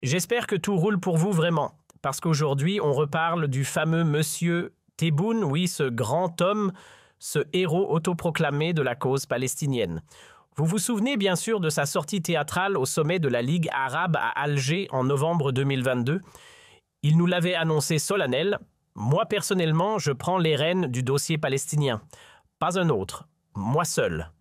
J'espère que tout roule pour vous vraiment, parce qu'aujourd'hui, on reparle du fameux monsieur Tebboune, oui, ce grand homme, ce héros autoproclamé de la cause palestinienne. Vous vous souvenez bien sûr de sa sortie théâtrale au sommet de la Ligue arabe à Alger en novembre 2022. Il nous l'avait annoncé solennel. Moi, personnellement, je prends les rênes du dossier palestinien. Pas un autre, moi seul.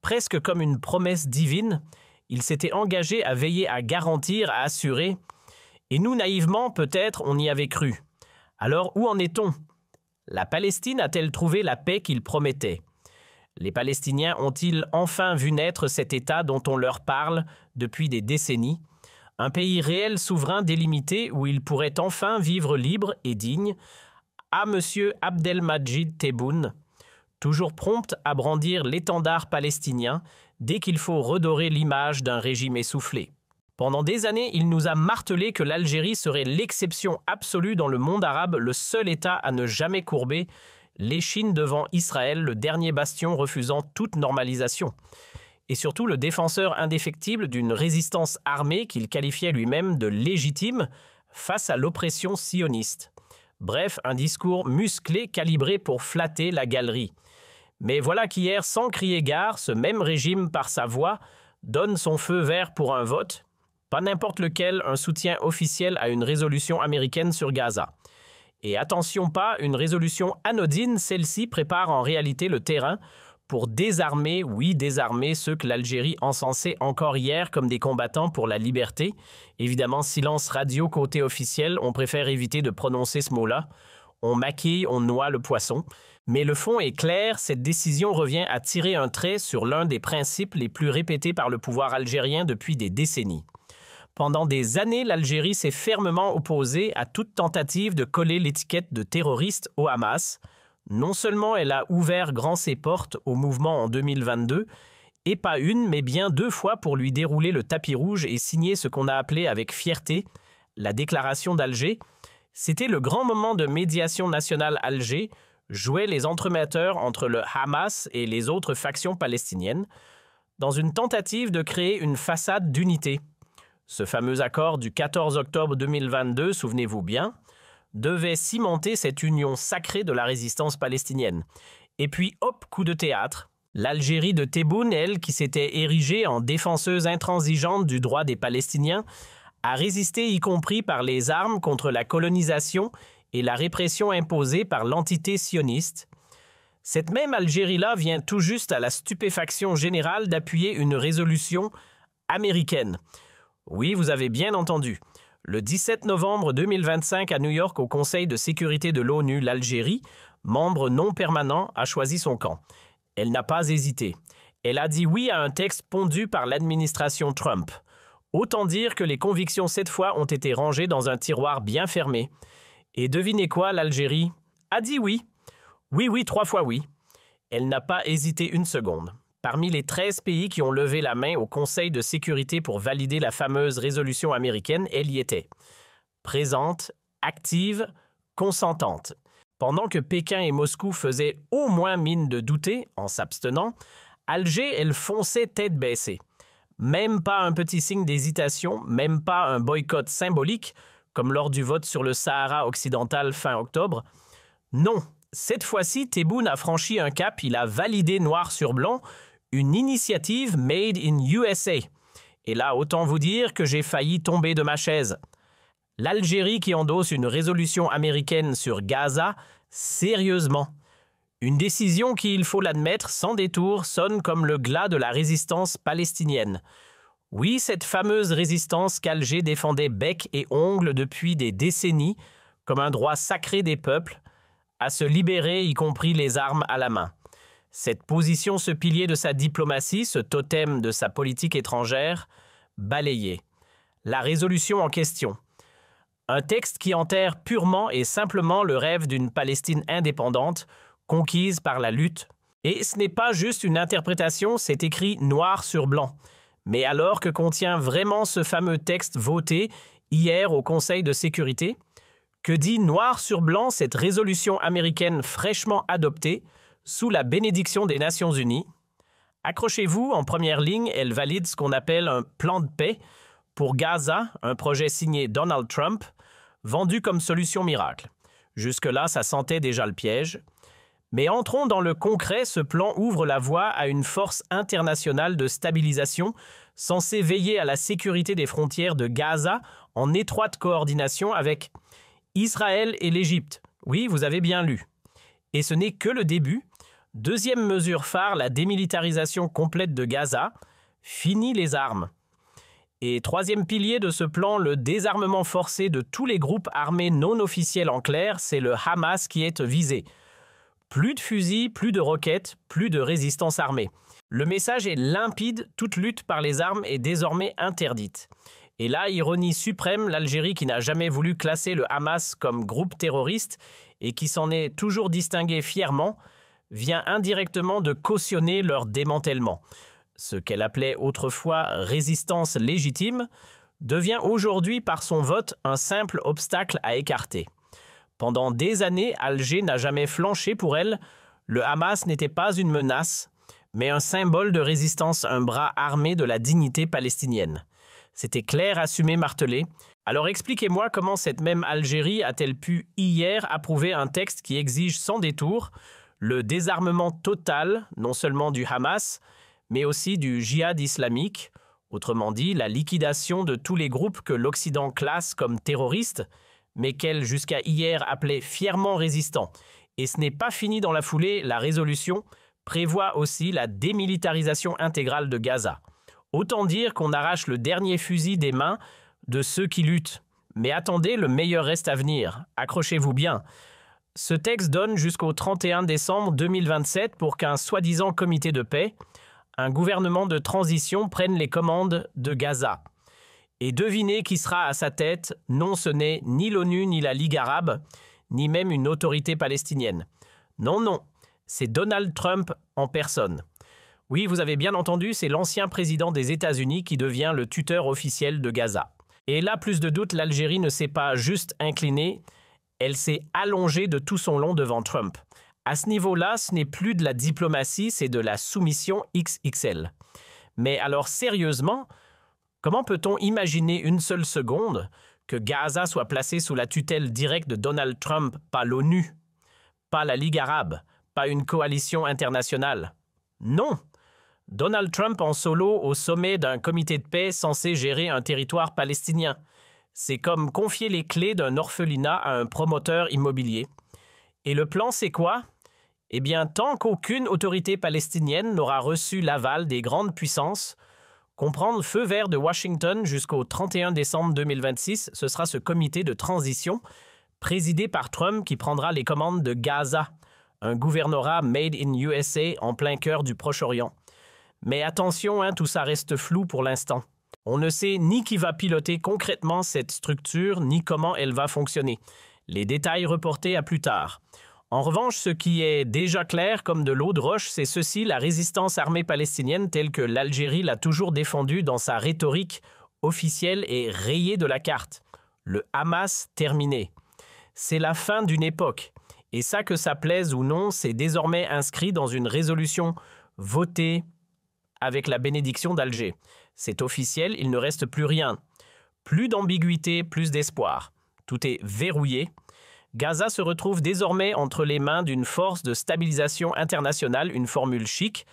Presque comme une promesse divine, il s'était engagé à veiller à garantir, à assurer. Et nous, naïvement, peut-être, on y avait cru. Alors, où en est-on? La Palestine a-t-elle trouvé la paix qu'il promettait? Les Palestiniens ont-ils enfin vu naître cet État dont on leur parle depuis des décennies? Un pays réel, souverain, délimité, où ils pourraient enfin vivre libres et dignes? À M. Abdelmadjid Tebboune, toujours prompt à brandir l'étendard palestinien dès qu'il faut redorer l'image d'un régime essoufflé. Pendant des années, il nous a martelé que l'Algérie serait l'exception absolue dans le monde arabe, le seul État à ne jamais courber l'échine devant Israël, le dernier bastion refusant toute normalisation. Et surtout le défenseur indéfectible d'une résistance armée qu'il qualifiait lui-même de légitime face à l'oppression sioniste. Bref, un discours musclé calibré pour flatter la galerie. Mais voilà qu'hier, sans crier gare, ce même régime, par sa voix, donne son feu vert pour un vote, pas n'importe lequel, un soutien officiel à une résolution américaine sur Gaza. Et attention pas, une résolution anodine, celle-ci prépare en réalité le terrain pour désarmer, oui, désarmer ceux que l'Algérie encensait encore hier comme des combattants pour la liberté. Évidemment, silence radio côté officiel, on préfère éviter de prononcer ce mot-là. On maquille, on noie le poisson. Mais le fond est clair, cette décision revient à tirer un trait sur l'un des principes les plus répétés par le pouvoir algérien depuis des décennies. Pendant des années, l'Algérie s'est fermement opposée à toute tentative de coller l'étiquette de terroriste au Hamas. Non seulement elle a ouvert grand ses portes au mouvement en 2022, et pas une, mais bien deux fois pour lui dérouler le tapis rouge et signer ce qu'on a appelé avec fierté la déclaration d'Alger. C'était le grand moment de médiation nationale Alger, jouaient les entremetteurs entre le Hamas et les autres factions palestiniennes, dans une tentative de créer une façade d'unité. Ce fameux accord du 14 octobre 2022, souvenez-vous bien, devait cimenter cette union sacrée de la résistance palestinienne. Et puis, hop, coup de théâtre. L'Algérie de Tebboune, elle, qui s'était érigée en défenseuse intransigeante du droit des Palestiniens, a résisté y compris par les armes contre la colonisation et la répression imposée par l'entité sioniste. Cette même Algérie-là vient tout juste à la stupéfaction générale d'appuyer une résolution américaine. Oui, vous avez bien entendu. Le 17 novembre 2025 à New York, au Conseil de sécurité de l'ONU, l'Algérie, membre non permanent, a choisi son camp. Elle n'a pas hésité. Elle a dit oui à un texte pondu par l'administration Trump. Autant dire que les convictions cette fois ont été rangées dans un tiroir bien fermé. Et devinez quoi, l'Algérie a dit oui. Oui, 3 fois oui. Elle n'a pas hésité une seconde. Parmi les 13 pays qui ont levé la main au Conseil de sécurité pour valider la fameuse résolution américaine, elle y était. Présente, active, consentante. Pendant que Pékin et Moscou faisaient au moins mine de douter, en s'abstenant, Alger, elle fonçait tête baissée. Même pas un petit signe d'hésitation, même pas un boycott symbolique, comme lors du vote sur le Sahara occidental fin octobre. Non, cette fois-ci, Tebboune a franchi un cap, il a validé noir sur blanc une initiative Made in USA. Et là, autant vous dire que j'ai failli tomber de ma chaise. L'Algérie qui endosse une résolution américaine sur Gaza, sérieusement. Une décision qui, il faut l'admettre, sans détour, sonne comme le glas de la résistance palestinienne. Oui, cette fameuse résistance qu'Alger défendait bec et ongles depuis des décennies, comme un droit sacré des peuples, à se libérer, y compris les armes à la main. Cette position, ce pilier de sa diplomatie, ce totem de sa politique étrangère, balayé. La résolution en question. Un texte qui enterre purement et simplement le rêve d'une Palestine indépendante, conquise par la lutte. Et ce n'est pas juste une interprétation, c'est écrit noir sur blanc. Mais alors que contient vraiment ce fameux texte voté hier au Conseil de sécurité? Que dit noir sur blanc cette résolution américaine fraîchement adoptée sous la bénédiction des Nations Unies? Accrochez-vous, en première ligne, elle valide ce qu'on appelle un plan de paix, Pour Gaza, un projet signé Donald Trump, vendu comme solution miracle. Jusque-là, ça sentait déjà le piège. Mais entrons dans le concret, ce plan ouvre la voie à une force internationale de stabilisation censée veiller à la sécurité des frontières de Gaza en étroite coordination avec Israël et l'Égypte. Oui, vous avez bien lu. Et ce n'est que le début. Deuxième mesure phare, la démilitarisation complète de Gaza. Fini les armes. Et troisième pilier de ce plan, le désarmement forcé de tous les groupes armés non officiels en clair, c'est le Hamas qui est visé. Plus de fusils, plus de roquettes, plus de résistance armée. Le message est limpide, toute lutte par les armes est désormais interdite. Et là, ironie suprême, l'Algérie qui n'a jamais voulu classer le Hamas comme groupe terroriste et qui s'en est toujours distingué fièrement, vient indirectement de cautionner leur démantèlement. Ce qu'elle appelait autrefois résistance légitime, devient aujourd'hui par son vote un simple obstacle à écarter. Pendant des années, Alger n'a jamais flanché pour elle. Le Hamas n'était pas une menace, mais un symbole de résistance, un bras armé de la dignité palestinienne. C'était clair, assumé, martelé. Alors expliquez-moi comment cette même Algérie a-t-elle pu hier approuver un texte qui exige sans détour le désarmement total, non seulement du Hamas, mais aussi du djihad islamique, autrement dit la liquidation de tous les groupes que l'Occident classe comme terroristes, mais qu'elle jusqu'à hier appelait fièrement résistants. Et ce n'est pas fini dans la foulée, la résolution prévoit aussi la démilitarisation intégrale de Gaza. Autant dire qu'on arrache le dernier fusil des mains de ceux qui luttent. Mais attendez, le meilleur reste à venir. Accrochez-vous bien. Ce texte donne jusqu'au 31 décembre 2027 pour qu'un soi-disant comité de paix, un gouvernement de transition prenne les commandes de Gaza. Et devinez qui sera à sa tête. Non, ce n'est ni l'ONU, ni la Ligue arabe, ni même une autorité palestinienne. Non, non, c'est Donald Trump en personne. Oui, vous avez bien entendu, c'est l'ancien président des États-Unis qui devient le tuteur officiel de Gaza. Et là, plus de doute, l'Algérie ne s'est pas juste inclinée, elle s'est allongée de tout son long devant Trump. À ce niveau-là, ce n'est plus de la diplomatie, c'est de la soumission XXL. Mais alors sérieusement, comment peut-on imaginer une seule seconde que Gaza soit placé sous la tutelle directe de Donald Trump, pas l'ONU, pas la Ligue arabe, pas une coalition internationale? Non! Donald Trump en solo au sommet d'un comité de paix censé gérer un territoire palestinien. C'est comme confier les clés d'un orphelinat à un promoteur immobilier. Et le plan, c'est quoi? Eh bien, tant qu'aucune autorité palestinienne n'aura reçu l'aval des grandes puissances, comprendre feu vert de Washington jusqu'au 31 décembre 2026, ce sera ce comité de transition présidé par Trump qui prendra les commandes de Gaza, un gouvernorat made in USA en plein cœur du Proche-Orient. Mais attention, tout ça reste flou pour l'instant. On ne sait ni qui va piloter concrètement cette structure, ni comment elle va fonctionner. Les détails reportés à plus tard. En revanche, ce qui est déjà clair comme de l'eau de roche, c'est ceci, la résistance armée palestinienne telle que l'Algérie l'a toujours défendue dans sa rhétorique officielle est rayée de la carte. Le Hamas terminé. C'est la fin d'une époque. Et ça, que ça plaise ou non, c'est désormais inscrit dans une résolution votée avec la bénédiction d'Alger. C'est officiel, il ne reste plus rien. Plus d'ambiguïté, plus d'espoir. Tout est verrouillé. Gaza se retrouve désormais entre les mains d'une force de stabilisation internationale, une formule chic.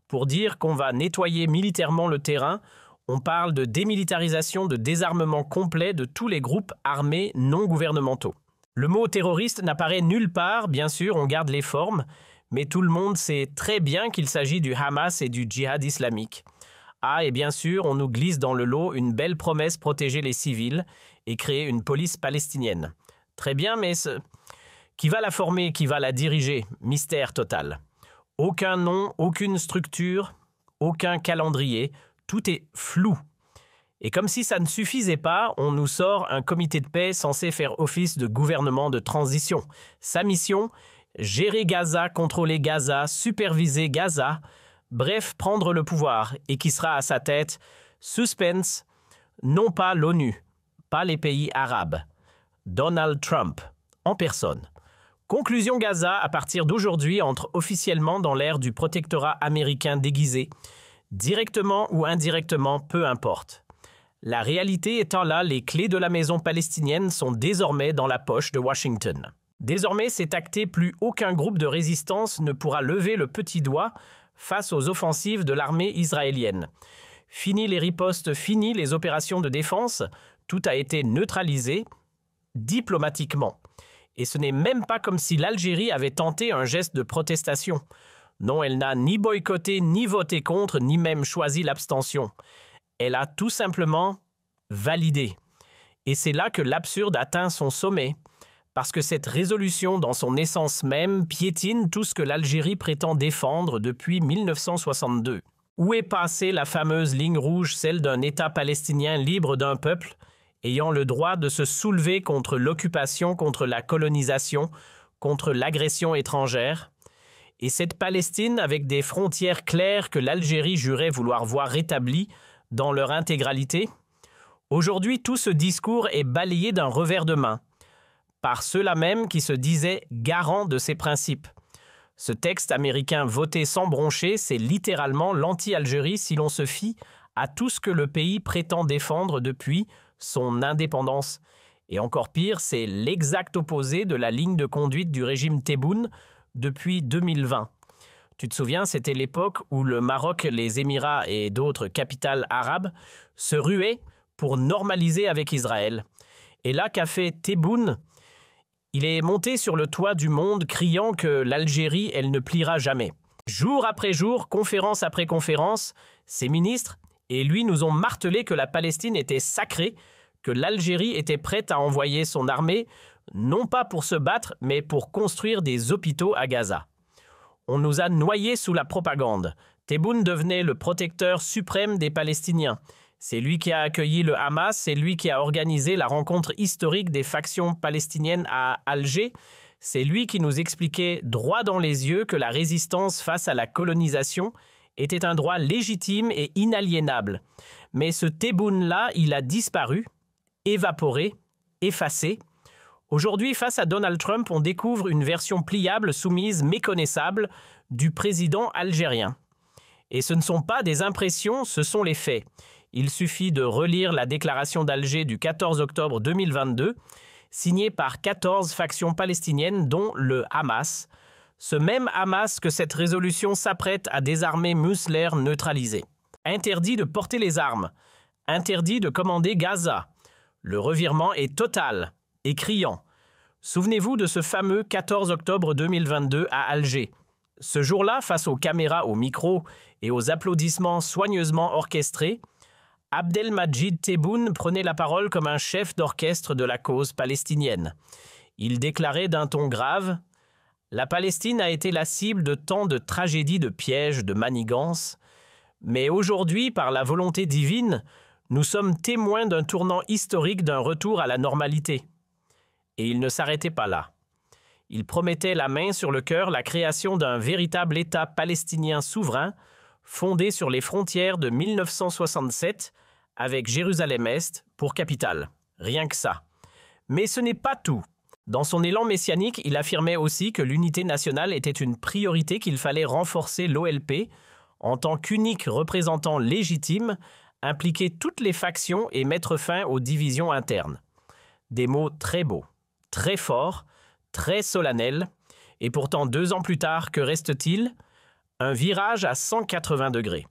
Pour dire qu'on va nettoyer militairement le terrain, on parle de démilitarisation, de désarmement complet de tous les groupes armés non gouvernementaux. Le mot terroriste n'apparaît nulle part, bien sûr, on garde les formes, mais tout le monde sait très bien qu'il s'agit du Hamas et du djihad islamique. Ah, et bien sûr, on nous glisse dans le lot une belle promesse: protéger les civils et créer une police palestinienne. Très bien, mais qui va la former, qui va la diriger? Mystère total. Aucun nom, aucune structure, aucun calendrier, tout est flou. Et comme si ça ne suffisait pas, on nous sort un comité de paix censé faire office de gouvernement de transition. Sa mission: gérer Gaza, contrôler Gaza, superviser Gaza, bref, prendre le pouvoir. Et qui sera à sa tête? Suspense, non pas l'ONU, pas les pays arabes. Donald Trump, en personne. Conclusion: Gaza, à partir d'aujourd'hui, entre officiellement dans l'ère du protectorat américain déguisé. Directement ou indirectement, peu importe. La réalité étant là, les clés de la maison palestinienne sont désormais dans la poche de Washington. Désormais, c'est acté, plus aucun groupe de résistance ne pourra lever le petit doigt face aux offensives de l'armée israélienne. Fini les ripostes, fini les opérations de défense, tout a été neutralisé diplomatiquement. Et ce n'est même pas comme si l'Algérie avait tenté un geste de protestation. Non, elle n'a ni boycotté, ni voté contre, ni même choisi l'abstention. Elle a tout simplement validé. Et c'est là que l'absurde atteint son sommet, parce que cette résolution, dans son essence même, piétine tout ce que l'Algérie prétend défendre depuis 1962. Où est passée la fameuse ligne rouge, celle d'un État palestinien libre d'un peuple, ayant le droit de se soulever contre l'occupation, contre la colonisation, contre l'agression étrangère? Et cette Palestine avec des frontières claires que l'Algérie jurait vouloir voir rétablies dans leur intégralité? Aujourd'hui, tout ce discours est balayé d'un revers de main, par ceux-là même qui se disaient garants de ces principes. Ce texte américain voté sans broncher, c'est littéralement l'anti-Algérie si l'on se fie à tout ce que le pays prétend défendre depuis son indépendance. Et encore pire, c'est l'exact opposé de la ligne de conduite du régime Tebboune depuis 2020. Tu te souviens, c'était l'époque où le Maroc, les Émirats et d'autres capitales arabes se ruaient pour normaliser avec Israël. Et là, qu'a fait Tebboune? Il est monté sur le toit du monde criant que l'Algérie, elle ne pliera jamais. Jour après jour, conférence après conférence, ses ministres et lui nous ont martelé que la Palestine était sacrée, que l'Algérie était prête à envoyer son armée, non pas pour se battre, mais pour construire des hôpitaux à Gaza. On nous a noyés sous la propagande. Tebboune devenait le protecteur suprême des Palestiniens. C'est lui qui a accueilli le Hamas, c'est lui qui a organisé la rencontre historique des factions palestiniennes à Alger. C'est lui qui nous expliquait droit dans les yeux que la résistance face à la colonisation était un droit légitime et inaliénable. Mais ce Tebboune-là, il a disparu, évaporé, effacé. Aujourd'hui, face à Donald Trump, on découvre une version pliable, soumise, méconnaissable du président algérien. Et ce ne sont pas des impressions, ce sont les faits. Il suffit de relire la déclaration d'Alger du 14 octobre 2022, signée par 14 factions palestiniennes, dont le Hamas. Ce même Hamas que cette résolution s'apprête à désarmer, museler, neutraliser. Interdit de porter les armes. Interdit de commander Gaza. Le revirement est total et criant. Souvenez-vous de ce fameux 14 octobre 2022 à Alger. Ce jour-là, face aux caméras, aux micros et aux applaudissements soigneusement orchestrés, Abdelmadjid Tebboune prenait la parole comme un chef d'orchestre de la cause palestinienne. Il déclarait d'un ton grave « La Palestine a été la cible de tant de tragédies, de pièges, de manigances, mais aujourd'hui, par la volonté divine, nous sommes témoins d'un tournant historique, d'un retour à la normalité. » Et il ne s'arrêtait pas là. Il promettait la main sur le cœur la création d'un véritable État palestinien souverain, fondé sur les frontières de 1967, avec Jérusalem-Est pour capitale. Rien que ça. Mais ce n'est pas tout. Dans son élan messianique, il affirmait aussi que l'unité nationale était une priorité, qu'il fallait renforcer l'OLP en tant qu'unique représentant légitime, impliquer toutes les factions et mettre fin aux divisions internes. Des mots très beaux, très forts, très solennels, et pourtant 2 ans plus tard, que reste-t-il? Un virage à 180 degrés.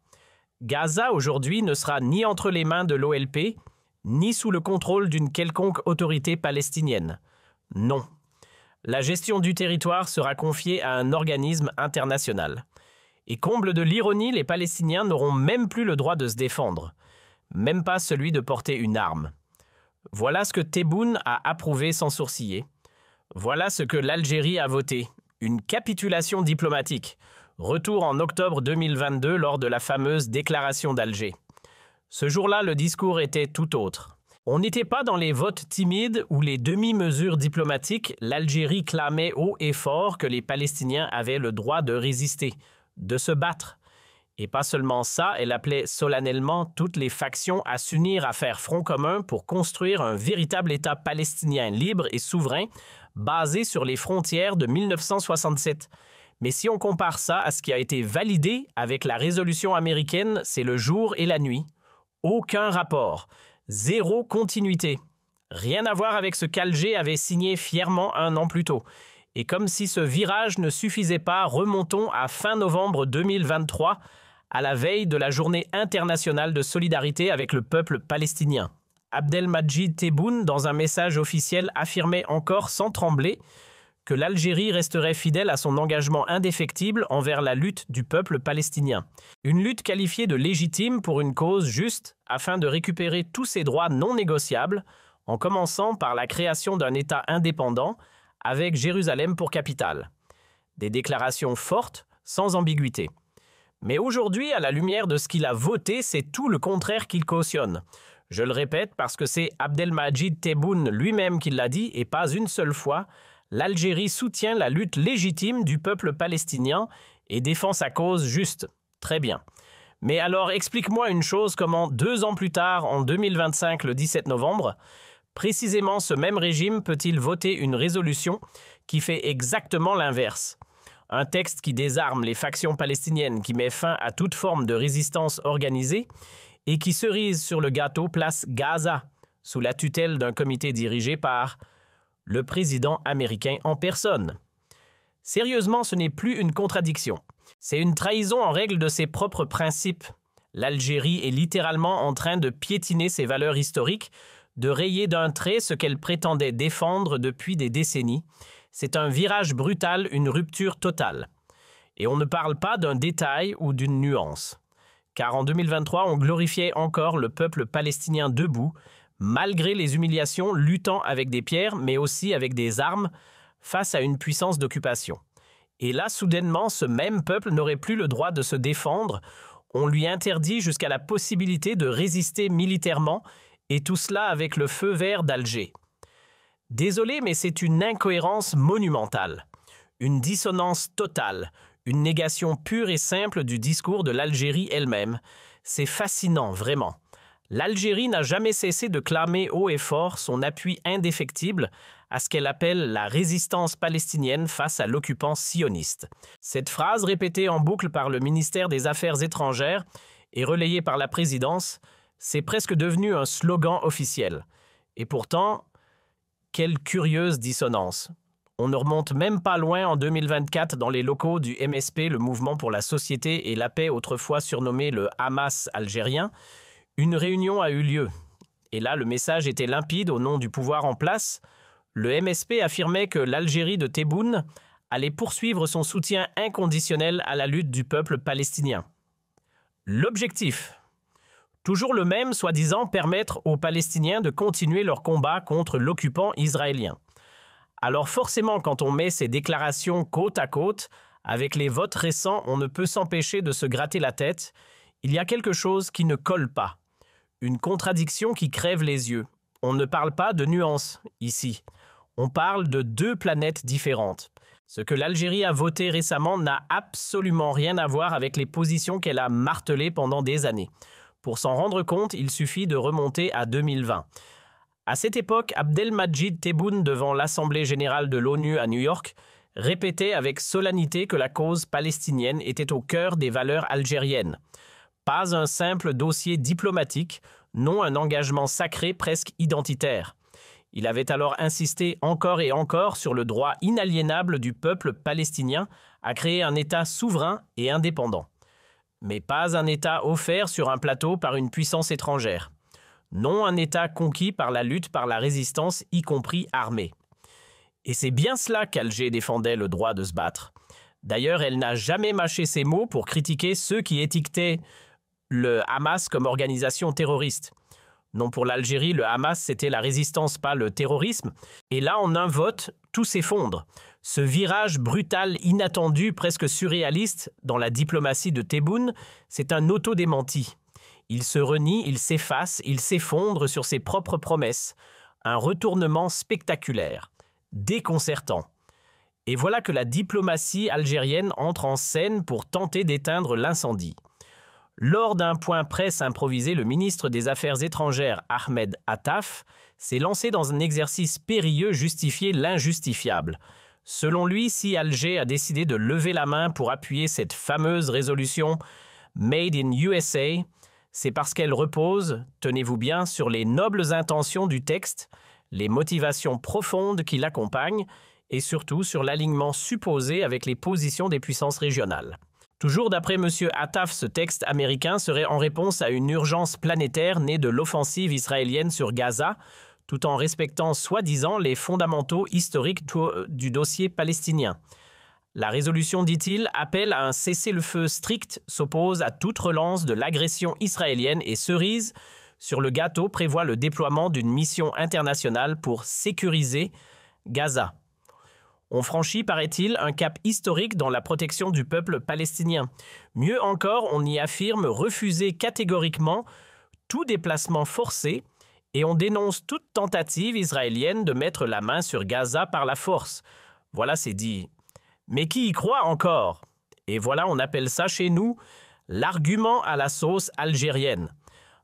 Gaza, aujourd'hui, ne sera ni entre les mains de l'OLP, ni sous le contrôle d'une quelconque autorité palestinienne. Non. La gestion du territoire sera confiée à un organisme international. Et comble de l'ironie, les Palestiniens n'auront même plus le droit de se défendre. Même pas celui de porter une arme. Voilà ce que Tebboune a approuvé sans sourciller. Voilà ce que l'Algérie a voté. Une capitulation diplomatique. Retour en octobre 2022 lors de la fameuse déclaration d'Alger. Ce jour-là, le discours était tout autre. On n'était pas dans les votes timides ou les demi-mesures diplomatiques. L'Algérie clamait haut et fort que les Palestiniens avaient le droit de résister, de se battre. Et pas seulement ça, elle appelait solennellement toutes les factions à s'unir, à faire front commun pour construire un véritable État palestinien libre et souverain, basé sur les frontières de 1967. Mais si on compare ça à ce qui a été validé avec la résolution américaine, c'est le jour et la nuit. Aucun rapport. Zéro continuité. Rien à voir avec ce qu'Alger avait signé fièrement un an plus tôt. Et comme si ce virage ne suffisait pas, remontons à fin novembre 2023, à la veille de la journée internationale de solidarité avec le peuple palestinien. Abdelmadjid Tebboune, dans un message officiel, affirmait encore sans trembler que l'Algérie resterait fidèle à son engagement indéfectible envers la lutte du peuple palestinien. Une lutte qualifiée de légitime pour une cause juste, afin de récupérer tous ses droits non négociables, en commençant par la création d'un État indépendant, avec Jérusalem pour capitale. Des déclarations fortes, sans ambiguïté. Mais aujourd'hui, à la lumière de ce qu'il a voté, c'est tout le contraire qu'il cautionne. Je le répète parce que c'est Abdelmadjid Tebboune lui-même qui l'a dit, et pas une seule fois, l'Algérie soutient la lutte légitime du peuple palestinien et défend sa cause juste. Très bien. Mais alors explique-moi une chose, comment 2 ans plus tard, en 2025, le 17 novembre, précisément ce même régime peut-il voter une résolution qui fait exactement l'inverse? Un texte qui désarme les factions palestiniennes, qui met fin à toute forme de résistance organisée et qui, cerise sur le gâteau, place Gaza sous la tutelle d'un comité dirigé par le président américain en personne. Sérieusement, ce n'est plus une contradiction. C'est une trahison en règle de ses propres principes. L'Algérie est littéralement en train de piétiner ses valeurs historiques, de rayer d'un trait ce qu'elle prétendait défendre depuis des décennies. C'est un virage brutal, une rupture totale. Et on ne parle pas d'un détail ou d'une nuance. Car en 2023, on glorifiait encore le peuple palestinien debout, malgré les humiliations, luttant avec des pierres, mais aussi avec des armes, face à une puissance d'occupation. Et là, soudainement, ce même peuple n'aurait plus le droit de se défendre. On lui interdit jusqu'à la possibilité de résister militairement, et tout cela avec le feu vert d'Alger. Désolé, mais c'est une incohérence monumentale, une dissonance totale, une négation pure et simple du discours de l'Algérie elle-même. C'est fascinant, vraiment. L'Algérie n'a jamais cessé de clamer haut et fort son appui indéfectible à ce qu'elle appelle la résistance palestinienne face à l'occupant sioniste. Cette phrase, répétée en boucle par le ministère des Affaires étrangères et relayée par la présidence, c'est presque devenu un slogan officiel. Et pourtant, quelle curieuse dissonance. On ne remonte même pas loin en 2024 dans les locaux du MSP, le Mouvement pour la Société et la Paix, autrefois surnommé le Hamas algérien. Une réunion a eu lieu. Et là, le message était limpide au nom du pouvoir en place. Le MSP affirmait que l'Algérie de Tebboune allait poursuivre son soutien inconditionnel à la lutte du peuple palestinien. L'objectif ? Toujours le même, soi-disant, permettre aux Palestiniens de continuer leur combat contre l'occupant israélien. Alors forcément, quand on met ces déclarations côte à côte, avec les votes récents, on ne peut s'empêcher de se gratter la tête. Il y a quelque chose qui ne colle pas. Une contradiction qui crève les yeux. On ne parle pas de nuances, ici. On parle de 2 planètes différentes. Ce que l'Algérie a voté récemment n'a absolument rien à voir avec les positions qu'elle a martelées pendant des années. Pour s'en rendre compte, il suffit de remonter à 2020. À cette époque, Abdelmadjid Tebboune, devant l'Assemblée générale de l'ONU à New York, répétait avec solennité que la cause palestinienne était au cœur des valeurs algériennes. Pas un simple dossier diplomatique, non un engagement sacré presque identitaire. Il avait alors insisté encore et encore sur le droit inaliénable du peuple palestinien à créer un État souverain et indépendant. Mais pas un État offert sur un plateau par une puissance étrangère. Non un État conquis par la lutte, par la résistance, y compris armée. Et c'est bien cela qu'Alger défendait le droit de se battre. D'ailleurs, elle n'a jamais mâché ses mots pour critiquer ceux qui étiquetaient le Hamas comme organisation terroriste. Non, pour l'Algérie, le Hamas, c'était la résistance, pas le terrorisme. Et là, en un vote, tout s'effondre. Ce virage brutal, inattendu, presque surréaliste dans la diplomatie de Tebboune, c'est un autodémenti. Il se renie, il s'efface, il s'effondre sur ses propres promesses. Un retournement spectaculaire, déconcertant. Et voilà que la diplomatie algérienne entre en scène pour tenter d'éteindre l'incendie. Lors d'un point presse improvisé, le ministre des Affaires étrangères, Ahmed Attaf, s'est lancé dans un exercice périlleux justifier l'injustifiable. Selon lui, si Alger a décidé de lever la main pour appuyer cette fameuse résolution « Made in USA », C'est parce qu'elle repose, tenez-vous bien, sur les nobles intentions du texte, les motivations profondes qui l'accompagnent et surtout sur l'alignement supposé avec les positions des puissances régionales. Toujours d'après M. Attaf, ce texte américain serait en réponse à une urgence planétaire née de l'offensive israélienne sur Gaza, tout en respectant soi-disant les fondamentaux historiques du dossier palestinien. La résolution, dit-il, appelle à un cessez-le-feu strict, s'oppose à toute relance de l'agression israélienne et cerise sur le gâteau prévoit le déploiement d'une mission internationale pour sécuriser Gaza. On franchit, paraît-il, un cap historique dans la protection du peuple palestinien. Mieux encore, on y affirme refuser catégoriquement tout déplacement forcé et on dénonce toute tentative israélienne de mettre la main sur Gaza par la force. Voilà, c'est dit. Mais qui y croit encore? Et voilà, on appelle ça chez nous l'argument à la sauce algérienne.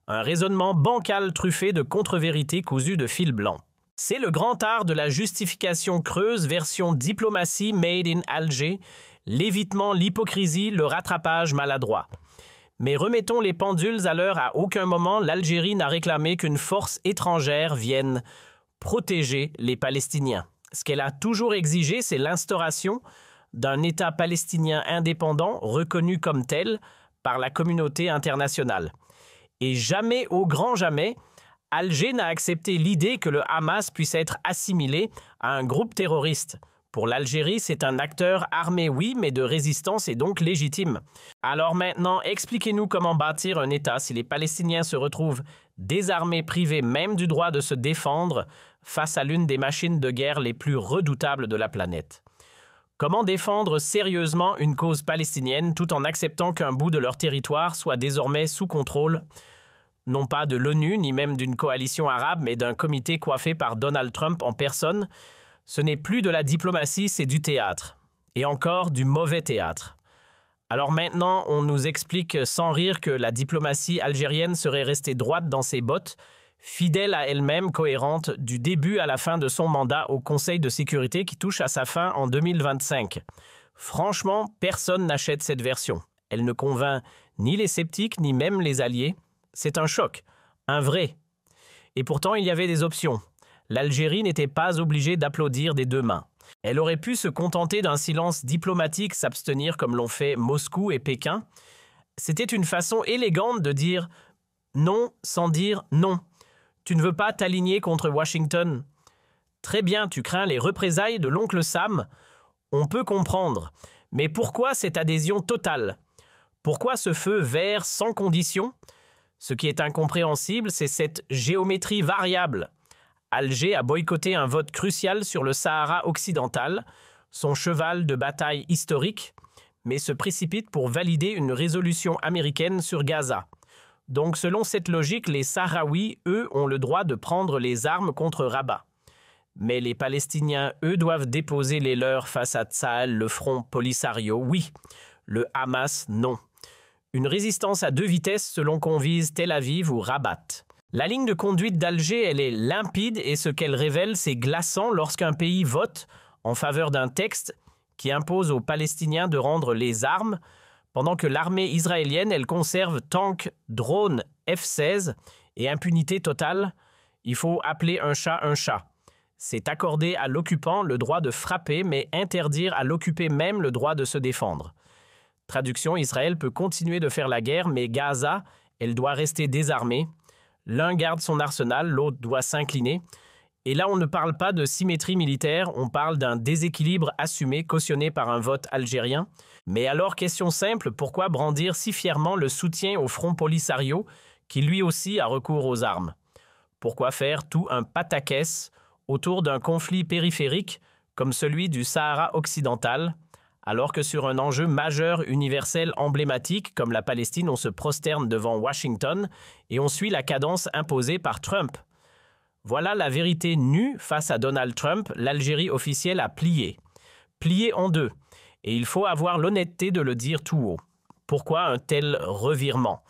Un raisonnement bancal truffé de contre-vérités cousues de fil blanc. C'est le grand art de la justification creuse version diplomatie made in Alger, l'évitement, l'hypocrisie, le rattrapage maladroit. Mais remettons les pendules à l'heure, à aucun moment l'Algérie n'a réclamé qu'une force étrangère vienne protéger les Palestiniens. Ce qu'elle a toujours exigé, c'est l'instauration d'un État palestinien indépendant reconnu comme tel par la communauté internationale. Et jamais, au grand jamais, Alger n'a accepté l'idée que le Hamas puisse être assimilé à un groupe terroriste. Pour l'Algérie, c'est un acteur armé, oui, mais de résistance et donc légitime. Alors maintenant, expliquez-nous comment bâtir un État si les Palestiniens se retrouvent désarmés, privés même du droit de se défendre face à l'une des machines de guerre les plus redoutables de la planète. Comment défendre sérieusement une cause palestinienne tout en acceptant qu'un bout de leur territoire soit désormais sous contrôle non pas de l'ONU, ni même d'une coalition arabe, mais d'un comité coiffé par Donald Trump en personne? Ce n'est plus de la diplomatie, c'est du théâtre. Et encore du mauvais théâtre. Alors maintenant, on nous explique sans rire que la diplomatie algérienne serait restée droite dans ses bottes, fidèle à elle-même, cohérente, du début à la fin de son mandat au Conseil de sécurité qui touche à sa fin en 2025. Franchement, personne n'achète cette version. Elle ne convainc ni les sceptiques, ni même les alliés. C'est un choc, un vrai. Et pourtant, il y avait des options. L'Algérie n'était pas obligée d'applaudir des deux mains. Elle aurait pu se contenter d'un silence diplomatique, s'abstenir comme l'ont fait Moscou et Pékin. C'était une façon élégante de dire non sans dire non. Tu ne veux pas t'aligner contre Washington. Très bien, tu crains les représailles de l'oncle Sam. On peut comprendre. Mais pourquoi cette adhésion totale? Pourquoi ce feu vert sans condition? Ce qui est incompréhensible, c'est cette géométrie variable. Alger a boycotté un vote crucial sur le Sahara occidental, son cheval de bataille historique, mais se précipite pour valider une résolution américaine sur Gaza. Donc selon cette logique, les Sahraouis, eux, ont le droit de prendre les armes contre Rabat. Mais les Palestiniens, eux, doivent déposer les leurs face à Tsahal, le front Polisario, oui. Le Hamas, non. Une résistance à deux vitesses selon qu'on vise Tel Aviv ou Rabat. La ligne de conduite d'Alger, elle est limpide et ce qu'elle révèle, c'est glaçant lorsqu'un pays vote en faveur d'un texte qui impose aux Palestiniens de rendre les armes, pendant que l'armée israélienne, elle conserve tanks, drones, F-16 et impunité totale. Il faut appeler un chat un chat. C'est accorder à l'occupant le droit de frapper, mais interdire à l'occupé même le droit de se défendre. Traduction, Israël peut continuer de faire la guerre, mais Gaza, elle doit rester désarmée. L'un garde son arsenal, l'autre doit s'incliner. Et là, on ne parle pas de symétrie militaire, on parle d'un déséquilibre assumé, cautionné par un vote algérien. Mais alors, question simple, pourquoi brandir si fièrement le soutien au Front Polisario, qui lui aussi a recours aux armes? Pourquoi faire tout un pataquès autour d'un conflit périphérique comme celui du Sahara occidental, alors que sur un enjeu majeur universel emblématique comme la Palestine, on se prosterne devant Washington et on suit la cadence imposée par Trump. Voilà la vérité nue face à Donald Trump, l'Algérie officielle a plié. Plié en deux. Et il faut avoir l'honnêteté de le dire tout haut. Pourquoi un tel revirement?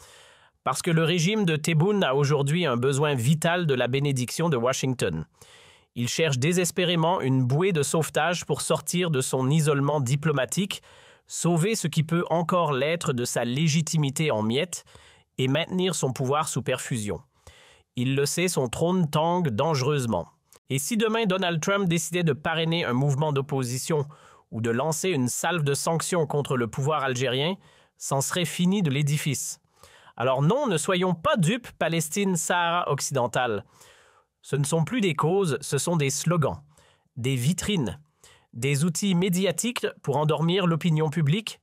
Parce que le régime de Tebboune a aujourd'hui un besoin vital de la bénédiction de Washington. Il cherche désespérément une bouée de sauvetage pour sortir de son isolement diplomatique, sauver ce qui peut encore l'être de sa légitimité en miettes. et maintenir son pouvoir sous perfusion. Il le sait, son trône tangue dangereusement. Et si demain Donald Trump décidait de parrainer un mouvement d'opposition ou de lancer une salve de sanctions contre le pouvoir algérien, c'en serait fini de l'édifice. Alors non, ne soyons pas dupes, Palestine Sahara occidentale. Ce ne sont plus des causes, ce sont des slogans, des vitrines, des outils médiatiques pour endormir l'opinion publique,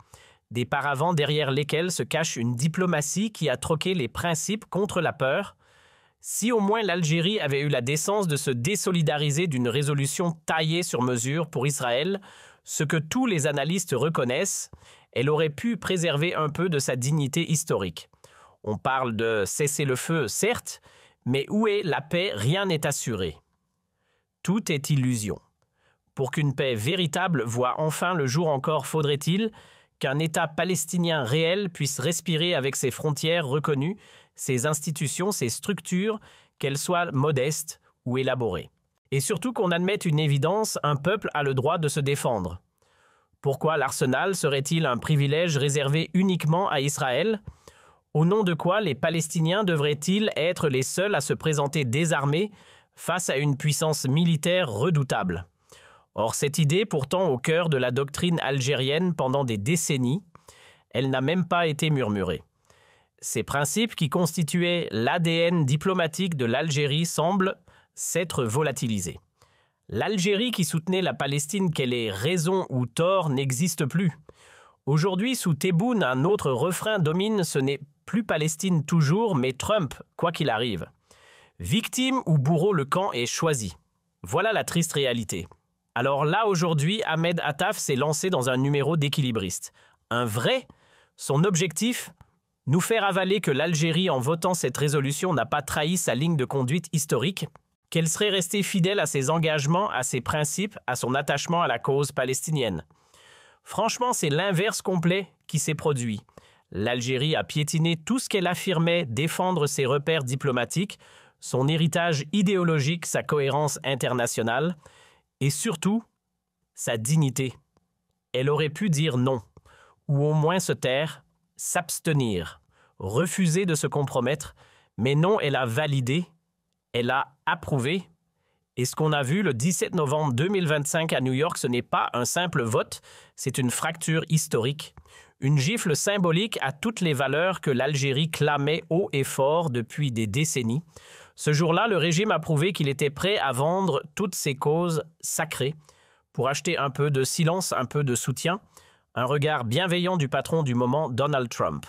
des paravents derrière lesquels se cache une diplomatie qui a troqué les principes contre la peur. Si au moins l'Algérie avait eu la décence de se désolidariser d'une résolution taillée sur mesure pour Israël, ce que tous les analystes reconnaissent, elle aurait pu préserver un peu de sa dignité historique. On parle de cessez-le-feu, certes, mais où est la paix? Rien n'est assuré. Tout est illusion. Pour qu'une paix véritable voie enfin le jour encore, faudrait-il qu'un État palestinien réel puisse respirer avec ses frontières reconnues, ses institutions, ses structures, qu'elles soient modestes ou élaborées. Et surtout qu'on admette une évidence, un peuple a le droit de se défendre. Pourquoi l'arsenal serait-il un privilège réservé uniquement à Israël? Au nom de quoi les Palestiniens devraient-ils être les seuls à se présenter désarmés face à une puissance militaire redoutable? Or, cette idée, pourtant au cœur de la doctrine algérienne pendant des décennies, elle n'a même pas été murmurée. Ces principes qui constituaient l'ADN diplomatique de l'Algérie semblent s'être volatilisés. L'Algérie qui soutenait la Palestine, qu'elle ait raison ou tort, n'existe plus. Aujourd'hui, sous Tebboune, un autre refrain domine, ce n'est plus Palestine toujours, mais Trump, quoi qu'il arrive. Victime ou bourreau, le camp est choisi. Voilà la triste réalité. Alors là, aujourd'hui, Ahmed Attaf s'est lancé dans un numéro d'équilibriste. Un vrai? Son objectif? Nous faire avaler que l'Algérie, en votant cette résolution, n'a pas trahi sa ligne de conduite historique, qu'elle serait restée fidèle à ses engagements, à ses principes, à son attachement à la cause palestinienne. Franchement, c'est l'inverse complet qui s'est produit. L'Algérie a piétiné tout ce qu'elle affirmait défendre ses repères diplomatiques, son héritage idéologique, sa cohérence internationale, et surtout, sa dignité. Elle aurait pu dire non, ou au moins se taire, s'abstenir, refuser de se compromettre, mais non, elle a validé, elle a approuvé. Et ce qu'on a vu le 17 novembre 2025 à New York, ce n'est pas un simple vote, c'est une fracture historique, une gifle symbolique à toutes les valeurs que l'Algérie clamait haut et fort depuis des décennies. Ce jour-là, le régime a prouvé qu'il était prêt à vendre toutes ses causes sacrées pour acheter un peu de silence, un peu de soutien, un regard bienveillant du patron du moment, Donald Trump.